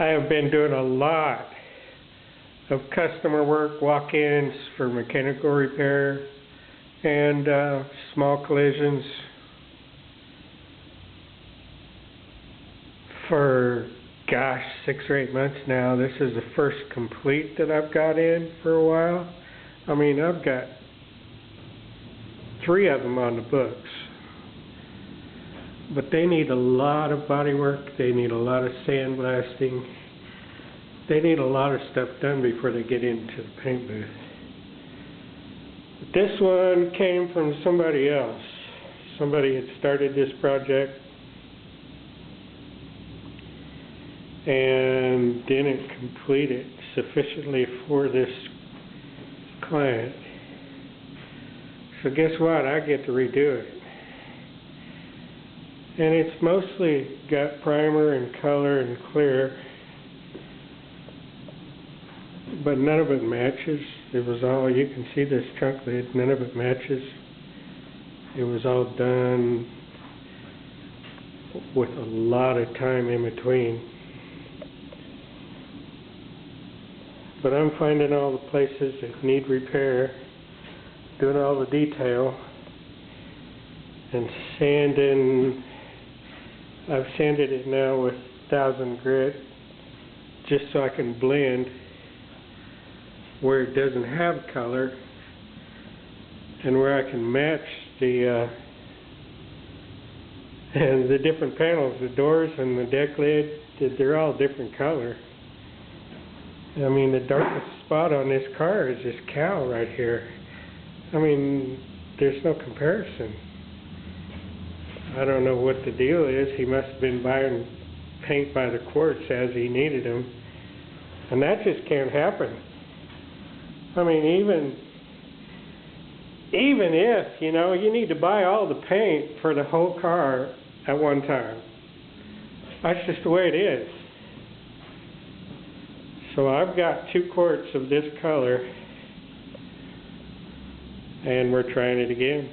I have been doing a lot of customer work, walk-ins for mechanical repair and small collisions for, gosh, 6 or 8 months now. This is the first complete that I've got in for a while. I mean, I've got 3 of them on the books. But they need a lot of body work, they need a lot of sandblasting, they need a lot of stuff done before they get into the paint booth. But this one came from somebody else. Somebody had started this project and didn't complete it sufficiently for this client. So guess what? I get to redo it. And it's mostly got primer and color and clear, but none of it matches. It was all, you can see this trunk lid, none of it matches. It was all done with a lot of time in between. But I'm finding all the places that need repair, doing all the detail, and sanding. I've sanded it now with 1000 grit just so I can blend where it doesn't have color and where I can match the and the different panels, the doors and the deck lid, they're all different color. I mean, the darkest spot on this car is this cowl right here. I mean, there's no comparison. I don't know what the deal is. He must have been buying paint by the quarts as he needed them. And that just can't happen. I mean, even if, you know, you need to buy all the paint for the whole car at one time. That's just the way it is. So I've got 2 quarts of this color, and we're trying it again.